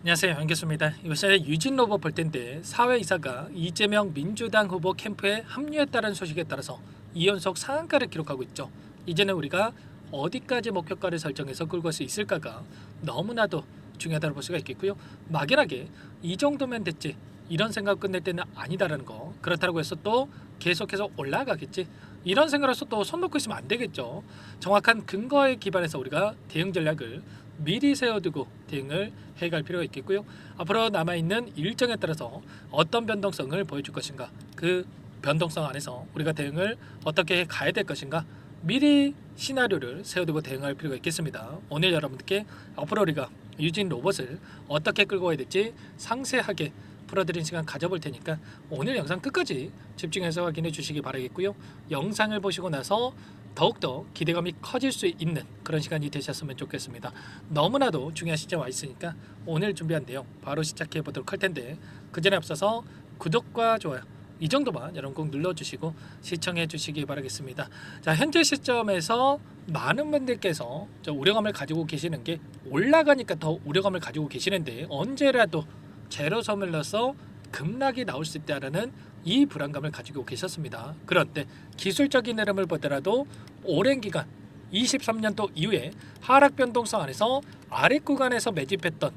안녕하세요, 안겠습니다. 이것이 유진 로봇 볼 텐데 사회이사가 이재명 민주당 후보 캠프에 합류했다는 소식에 따라서 2연속 상한가를 기록하고 있죠. 이제는 우리가 어디까지 목표가를 설정해서 끌고 갈 수 있을까가 너무나도 중요하다고 볼 수가 있겠고요. 막연하게 이 정도면 됐지 이런 생각 끝낼 때는 아니다라는 거. 그렇다고 해서 또 계속해서 올라가겠지 이런 생각으로서 또 손 놓고 있으면 안 되겠죠. 정확한 근거에 기반해서 우리가 대응 전략을 미리 세워두고 대응을 해갈 필요가 있겠고요. 앞으로 남아있는 일정에 따라서 어떤 변동성을 보여줄 것인가, 그 변동성 안에서 우리가 대응을 어떻게 가야 될 것인가 미리 시나리오를 세워두고 대응할 필요가 있겠습니다. 오늘 여러분들께 앞으로 우리가 유진 로봇을 어떻게 끌고 가야 될지 상세하게 풀어드린 시간 가져볼 테니까 오늘 영상 끝까지 집중해서 확인해 주시기 바라겠고요. 영상을 보시고 나서 더욱더 기대감이 커질 수 있는 그런 시간이 되셨으면 좋겠습니다. 너무나도 중요한 시점 와 있으니까 오늘 준비한 내용 바로 시작해 보도록 할 텐데 그 전에 앞서서 구독과 좋아요 이 정도만 여러분 꼭 눌러주시고 시청해 주시기 바라겠습니다. 자, 현재 시점에서 많은 분들께서 우려감을 가지고 계시는 게 올라가니까 더 우려감을 가지고 계시는데 언제라도 제로섬을 넣어서 급락이 나올 수 있다라는 이 불안감을 가지고 계셨습니다. 그런데 기술적인 흐름을 보더라도 오랜 기간 23년도 이후에 하락 변동성 안에서 아래 구간에서 매집했던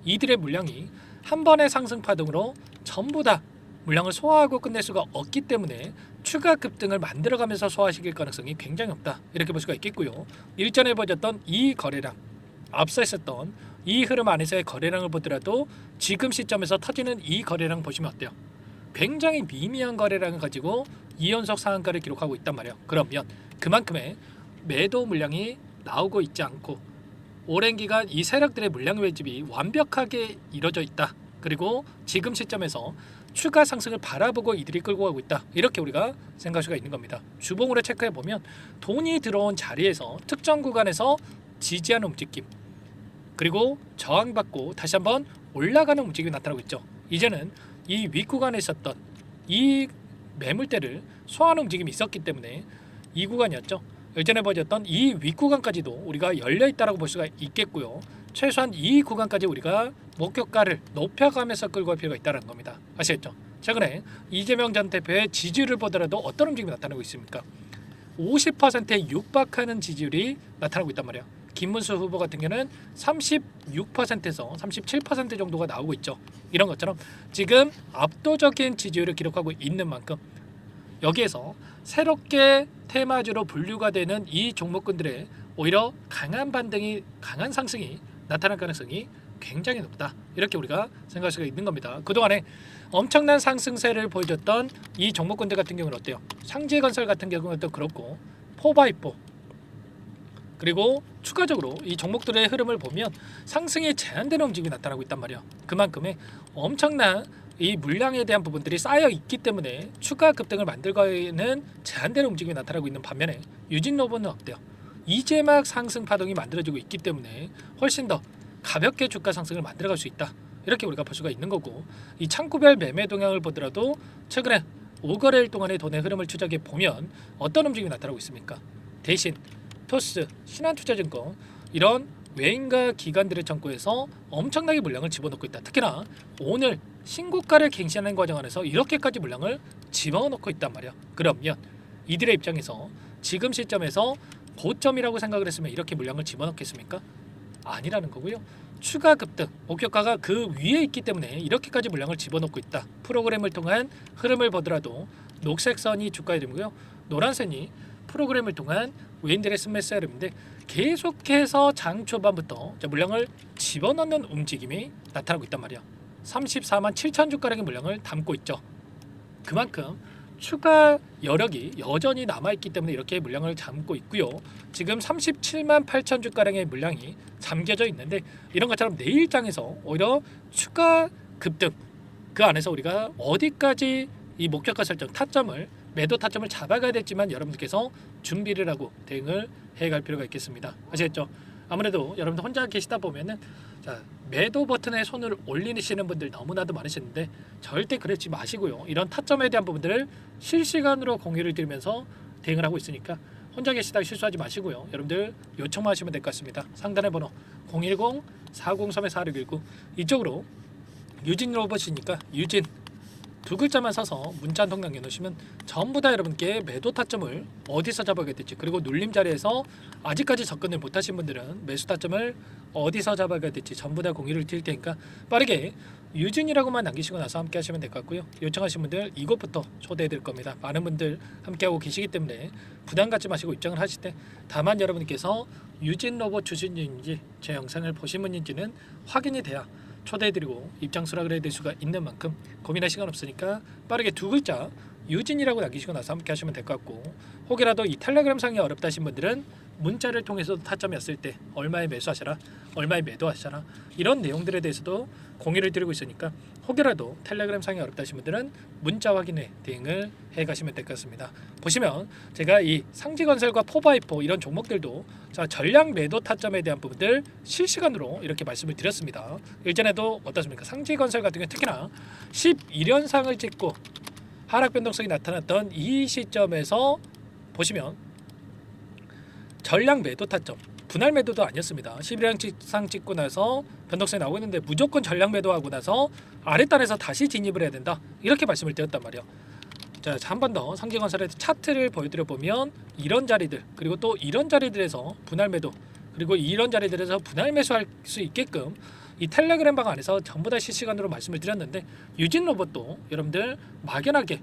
이들의 물량이 한 번의 상승 파동으로 전부 다 물량을 소화하고 끝낼 수가 없기 때문에 추가 급등을 만들어가면서 소화시킬 가능성이 굉장히 없다 이렇게 볼 수가 있겠고요. 일전에 보였던 이 거래량, 앞서 있었던 이 흐름 안에서의 거래량을 보더라도 지금 시점에서 터지는 이 거래량 보시면 어때요? 굉장히 미미한 거래량을 가지고 2연속 상한가를 기록하고 있단 말이에요. 그러면 그만큼의 매도 물량이 나오고 있지 않고 오랜 기간 이 세력들의 물량 매집이 완벽하게 이루어져 있다. 그리고 지금 시점에서 추가 상승을 바라보고 이들이 끌고 가고 있다. 이렇게 우리가 생각할 수가 있는 겁니다. 주봉으로 체크해 보면 돈이 들어온 자리에서 특정 구간에서 지지하는 움직임 그리고 저항받고 다시 한번 올라가는 움직임이 나타나고 있죠. 이제는 이 윗구간에 있었던 이 매물대를 소화하는 움직임이 있었기 때문에 이 구간이었죠. 예전에 보여줬던 이 윗구간까지도 우리가 열려있다고 볼 수가 있겠고요. 최소한 이 구간까지 우리가 목표가를 높여가면서 끌고 갈 필요가 있다는 겁니다. 아시겠죠? 최근에 이재명 전 대표의 지지율을 보더라도 어떤 움직임이 나타나고 있습니까? 50%에 육박하는 지지율이 나타나고 있단 말이에요. 김문수 후보 같은 경우는 36%에서 37% 정도가 나오고 있죠. 이런 것처럼 지금 압도적인 지지율을 기록하고 있는 만큼 여기에서 새롭게 테마주로 분류가 되는 이 종목군들의 오히려 강한 반등이, 강한 상승이 나타날 가능성이 굉장히 높다. 이렇게 우리가 생각할 수가 있는 겁니다. 그동안에 엄청난 상승세를 보여줬던 이 종목군들 같은 경우는 어때요? 상지건설 같은 경우도 그렇고 포바이포 그리고 추가적으로 이 종목들의 흐름을 보면 상승이 제한되는 움직임이 나타나고 있단 말이에요. 그만큼의 엄청난 이 물량에 대한 부분들이 쌓여 있기 때문에 추가 급등을 만들고는 제한되는 움직임이 나타나고 있는 반면에 유진 로봇은 어때요? 이제 막 상승 파동이 만들어지고 있기 때문에 훨씬 더 가볍게 주가 상승을 만들어갈 수 있다. 이렇게 우리가 볼 수가 있는 거고 이 창구별 매매 동향을 보더라도 최근에 5거래일 동안의 돈의 흐름을 추적해 보면 어떤 움직임이 나타나고 있습니까? 대신 토스, 신한투자증권 이런 외인과 기관들의 창구에서 엄청나게 물량을 집어넣고 있다. 특히나 오늘 신고가를 갱신하는 과정 안에서 이렇게까지 물량을 집어넣고 있단 말이야. 그러면 이들의 입장에서 지금 시점에서 고점이라고 생각을 했으면 이렇게 물량을 집어넣겠습니까? 아니라는 거고요. 추가 급등, 목표가가 그 위에 있기 때문에 이렇게까지 물량을 집어넣고 있다. 프로그램을 통한 흐름을 보더라도 녹색 선이 주가의 흐름이고요. 노란 선이 프로그램을 통한 외인들의 스매시 흐름인데 계속해서 장 초반부터 물량을 집어넣는 움직임이 나타나고 있단 말이야. 34만 7천 주가량의 물량을 담고 있죠. 그만큼 추가 여력이 여전히 남아있기 때문에 이렇게 물량을 담고 있고요. 지금 37만 8천 주가량의 물량이 잠겨져 있는데 이런 것처럼 내일장에서 오히려 추가 급등 그 안에서 우리가 어디까지 이 목표가 설정 타점을 매도 타점을 잡아가야 됐지만 여러분들께서 준비를 하고 대응을 해갈 필요가 있겠습니다. 아시겠죠? 아무래도 여러분들 혼자 계시다 보면은 매도 버튼에 손을 올리시는 분들 너무나도 많으시는데 절대 그러지 마시고요. 이런 타점에 대한 부분들을 실시간으로 공유를 드리면서 대응을 하고 있으니까 혼자 계시다가 실수하지 마시고요. 여러분들 요청만 하시면 될 것 같습니다. 상단의 번호 010-403-4619 이쪽으로 유진 로봇이니까 유진 두 글자만 써서 문자 한 통 남겨놓으시면 전부 다 여러분께 매도 타점을 어디서 잡아야 될지, 그리고 눌림 자리에서 아직까지 접근을 못하신 분들은 매수 타점을 어디서 잡아야 될지 전부 다 공유를 드릴 테니까 빠르게 유진이라고만 남기시고 나서 함께 하시면 될 것 같고요. 요청하신 분들 이곳부터 초대해 드릴 겁니다. 많은 분들 함께하고 계시기 때문에 부담 갖지 마시고 입장을 하실 때 다만 여러분께서 유진 로봇 주신인지 제 영상을 보신 분인지는 확인이 돼야 초대해드리고 입장 수락을 해드릴 수가 있는 만큼 고민할 시간 없으니까 빠르게 두 글자 유진이라고 남기시고 나서 함께 하시면 될 것 같고, 혹이라도 이 텔레그램 상이 어렵다 하신 분들은 문자를 통해서 타점이었을 때 얼마에 매수하셔라, 얼마에 매도하셔라, 이런 내용들에 대해서도 공유를 드리고 있으니까 혹이라도 텔레그램 상이 어렵다 하신 분들은 문자 확인에 대응을 해 가시면 될 것 같습니다. 보시면 제가 이 상지건설과 포바이포 이런 종목들도 자 전량 매도 타점에 대한 부분들 실시간으로 이렇게 말씀을 드렸습니다. 일전에도 어떻습니까? 상지건설 같은 경우 특히나 11연상을 찍고 하락 변동성이 나타났던 이 시점에서 보시면 전량 매도 타점, 분할 매도도 아니었습니다. 11연상 찍고 나서 변동성이 나오고 있는데 무조건 전량 매도하고 나서 아랫단에서 다시 진입을 해야 된다, 이렇게 말씀을 드렸단 말이에요. 자, 한 번 더 상지건설의 차트를 보여드려 보면 이런 자리들, 그리고 또 이런 자리들에서 분할 매도, 그리고 이런 자리들에서 분할 매수할 수 있게끔 이 텔레그램 방 안에서 전부 다 실시간으로 말씀을 드렸는데, 유진 로봇도 여러분들 막연하게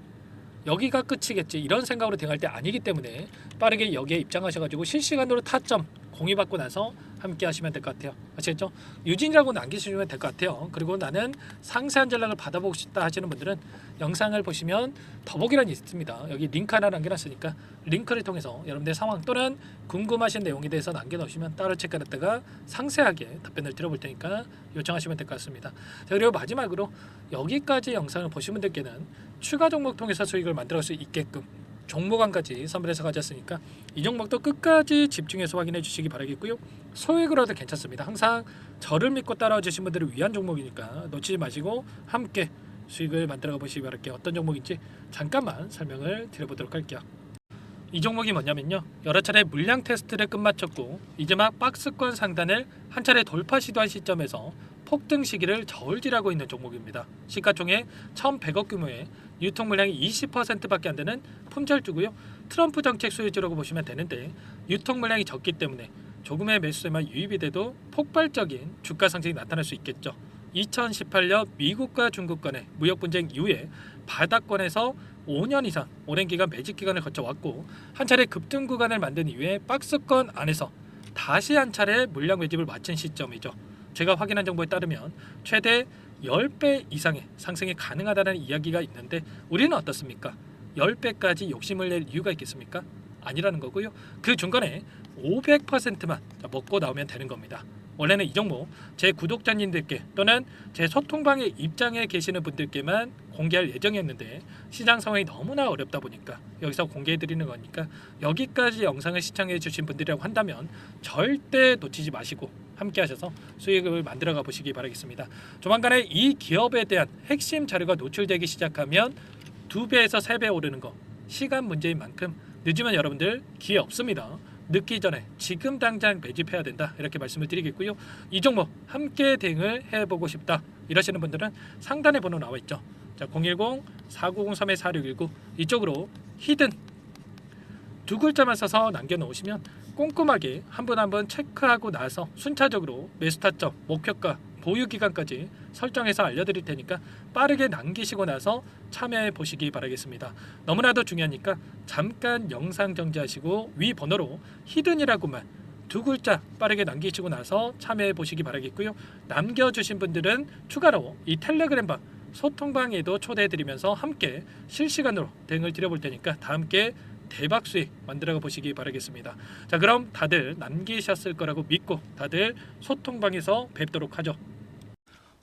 여기가 끝이겠지 이런 생각으로 대응할 때 아니기 때문에 빠르게 여기에 입장하셔가지고 실시간으로 타점 공유받고 나서 함께 하시면 될 것 같아요. 아시겠죠? 유진이라고 남기시면 될 것 같아요. 그리고 나는 상세한 전략을 받아보고 싶다 하시는 분들은 영상을 보시면 더보기란이 있습니다. 여기 링크 하나 남겨놨으니까 링크를 통해서 여러분들의 상황 또는 궁금하신 내용에 대해서 남겨놓으시면 따로 체크했다가 상세하게 답변을 드려볼 테니까 요청하시면 될 것 같습니다. 자, 그리고 마지막으로 여기까지 영상을 보신 분들께는 추가 종목 통해서 수익을 만들어갈 수 있게끔 종목안까지 선별해서 가졌으니까 이 종목도 끝까지 집중해서 확인해 주시기 바라겠고요. 소액으로도 괜찮습니다. 항상 저를 믿고 따라와 주신 분들을 위한 종목이니까 놓치지 마시고 함께 수익을 만들어 보시기 바랄게요. 어떤 종목인지 잠깐만 설명을 드려보도록 할게요. 이 종목이 뭐냐면요, 여러 차례 물량 테스트를 끝마쳤고 이제 막 박스권 상단을 한 차례 돌파 시도한 시점에서 폭등 시기를 저울질하고 있는 종목입니다. 시가총액 1,100억 규모의 유통 물량이 20%밖에 안 되는 품절주고요. 트럼프 정책 수혜주라고 보시면 되는데 유통 물량이 적기 때문에 조금의 매수세만 유입이 돼도 폭발적인 주가 상승이 나타날 수 있겠죠. 2018년 미국과 중국 간의 무역 분쟁 이후에 바닥권에서 5년 이상 오랜 기간 매집 기간을 거쳐왔고 한 차례 급등 구간을 만든 이후에 박스권 안에서 다시 한 차례 물량 매집을 마친 시점이죠. 제가 확인한 정보에 따르면 최대 10배 이상의 상승이 가능하다는 이야기가 있는데 우리는 어떻습니까? 10배까지 욕심을 낼 이유가 있겠습니까? 아니라는 거고요. 그 중간에 500%만 먹고 나오면 되는 겁니다. 원래는 이 종목 제 구독자님들께 또는 제 소통방에 입장해 계시는 분들께만 공개할 예정이었는데 시장 상황이 너무나 어렵다 보니까 여기서 공개해 드리는 거니까 여기까지 영상을 시청해 주신 분들이라고 한다면 절대 놓치지 마시고 함께 하셔서 수익을 만들어가 보시기 바라겠습니다. 조만간에 이 기업에 대한 핵심 자료가 노출되기 시작하면 2배에서 3배 오르는 거 시간 문제인 만큼 늦으면 여러분들 기회 없습니다. 늦기 전에 지금 당장 매집해야 된다, 이렇게 말씀을 드리겠고요. 이 종목 함께 대응을 해보고 싶다 이러시는 분들은 상단에 번호 나와 있죠. 자, 010-4903-4619 이쪽으로 히든 두 글자만 써서 남겨놓으시면 꼼꼼하게 한 분 한 분 체크하고 나서 순차적으로 매수 타점, 목표가, 보유 기간까지 설정해서 알려드릴 테니까 빠르게 남기시고 나서 참여해 보시기 바라겠습니다. 너무나도 중요하니까 잠깐 영상 정지하시고 위 번호로 히든이라고만 두 글자 빠르게 남기시고 나서 참여해 보시기 바라겠고요. 남겨주신 분들은 추가로 이 텔레그램방 소통방에도 초대해 드리면서 함께 실시간으로 대응을 드려볼 테니까 다 함께 대박 수익 만들어 보시기 바라겠습니다. 자, 그럼 다들 남기셨을 거라고 믿고 다들 소통방에서 뵙도록 하죠.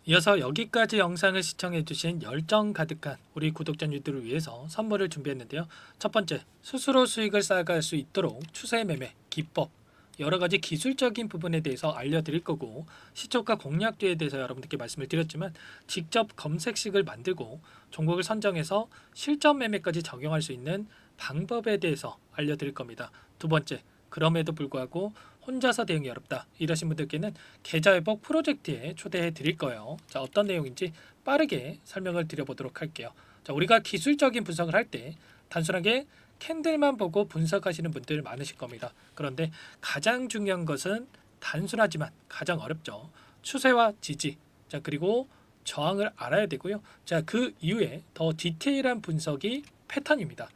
이어서 여기까지 영상을 시청해 주신 열정 가득한 우리 구독자님들을 위해서 선물을 준비했는데요. 첫 번째, 스스로 수익을 쌓아갈 수 있도록 추세 매매 기법, 여러 가지 기술적인 부분에 대해서 알려드릴 거고, 시초가 공략주에 대해서 여러분들께 말씀을 드렸지만 직접 검색식을 만들고 종목을 선정해서 실전 매매까지 적용할 수 있는 방법에 대해서 알려드릴 겁니다. 두 번째, 그럼에도 불구하고 혼자서 대응이 어렵다 이러신 분들께는 계좌 회복 프로젝트에 초대해 드릴 거예요. 자, 어떤 내용인지 빠르게 설명을 드려보도록 할게요. 자, 우리가 기술적인 분석을 할 때 단순하게 캔들만 보고 분석하시는 분들 많으실 겁니다. 그런데 가장 중요한 것은 단순하지만 가장 어렵죠. 추세와 지지, 자, 그리고 저항을 알아야 되고요. 자, 그 이후에 더 디테일한 분석이 패턴입니다.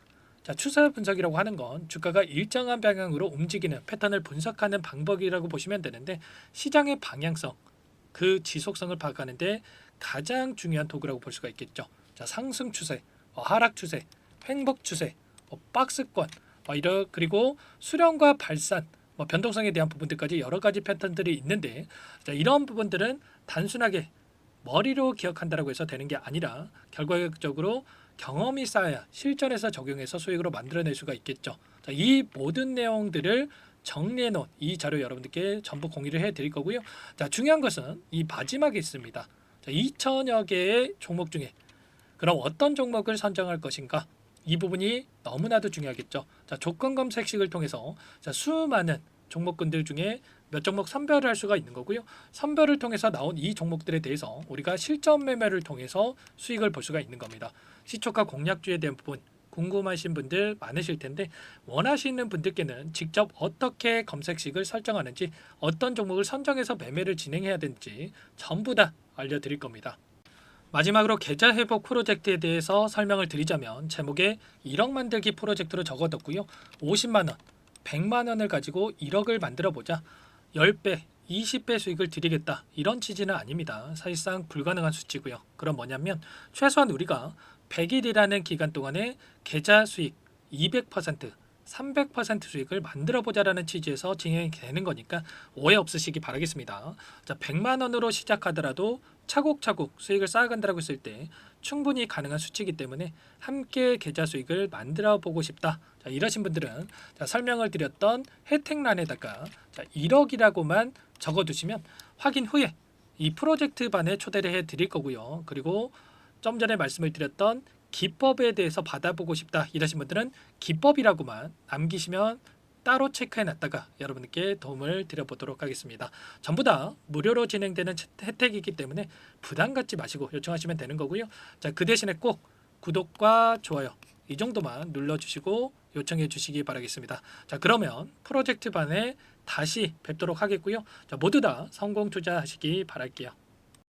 자, 추세 분석이라고 하는 건 주가가 일정한 방향으로 움직이는 패턴을 분석하는 방법이라고 보시면 되는데, 시장의 방향성, 그 지속성을 파악하는데 가장 중요한 도구라고 볼 수가 있겠죠. 자, 상승 추세, 하락 추세, 횡복 추세, 박스권, 그리고 수렴과 발산, 변동성에 대한 부분들까지 여러 가지 패턴들이 있는데, 자, 이런 부분들은 단순하게 머리로 기억한다라고 해서 되는 게 아니라 결과적으로 경험이 쌓아야 실전에서 적용해서 수익으로 만들어낼 수가 있겠죠. 자, 이 모든 내용들을 정리해 놓은 이 자료 여러분들께 전부 공유를 해 드릴 거고요. 자, 중요한 것은 이 마지막에 있습니다. 자, 2천여 개의 종목 중에 그럼 어떤 종목을 선정할 것인가? 이 부분이 너무나도 중요하겠죠. 자, 조건 검색식을 통해서 자, 수많은 종목군들 중에 몇 종목 선별을 할 수가 있는 거고요. 선별을 통해서 나온 이 종목들에 대해서 우리가 실전 매매를 통해서 수익을 볼 수가 있는 겁니다. 시초가 공략주에 대한 부분 궁금하신 분들 많으실 텐데, 원하시는 분들께는 직접 어떻게 검색식을 설정하는지, 어떤 종목을 선정해서 매매를 진행해야 되는지 전부 다 알려드릴 겁니다. 마지막으로 계좌 회복 프로젝트에 대해서 설명을 드리자면, 제목에 1억 만들기 프로젝트로 적어뒀고요. 50만 원, 100만 원을 가지고 1억을 만들어 보자. 10배, 20배 수익을 드리겠다. 이런 취지는 아닙니다. 사실상 불가능한 수치고요. 그럼 뭐냐면 최소한 우리가 100일이라는 기간 동안에 계좌 수익 200%, 300% 수익을 만들어 보자라는 취지에서 진행이 되는 거니까 오해 없으시기 바라겠습니다. 자, 100만 원으로 시작하더라도 차곡차곡 수익을 쌓아간다고 했을 때 충분히 가능한 수치이기 때문에 함께 계좌 수익을 만들어 보고 싶다. 자, 이러신 분들은 자, 설명을 드렸던 혜택란에다가 자, 1억이라고만 적어두시면 확인 후에 이 프로젝트 반에 초대를 해 드릴 거고요. 그리고 좀 전에 말씀을 드렸던 기법에 대해서 받아보고 싶다 이러신 분들은 기법이라고만 남기시면 따로 체크해 놨다가 여러분께 도움을 드려보도록 하겠습니다. 전부 다 무료로 진행되는 혜택이기 때문에 부담 갖지 마시고 요청하시면 되는 거고요. 자, 그 대신에 꼭 구독과 좋아요 이 정도만 눌러주시고 요청해 주시기 바라겠습니다. 자, 그러면 프로젝트 반에 다시 뵙도록 하겠고요. 자, 모두 다 성공 투자하시기 바랄게요.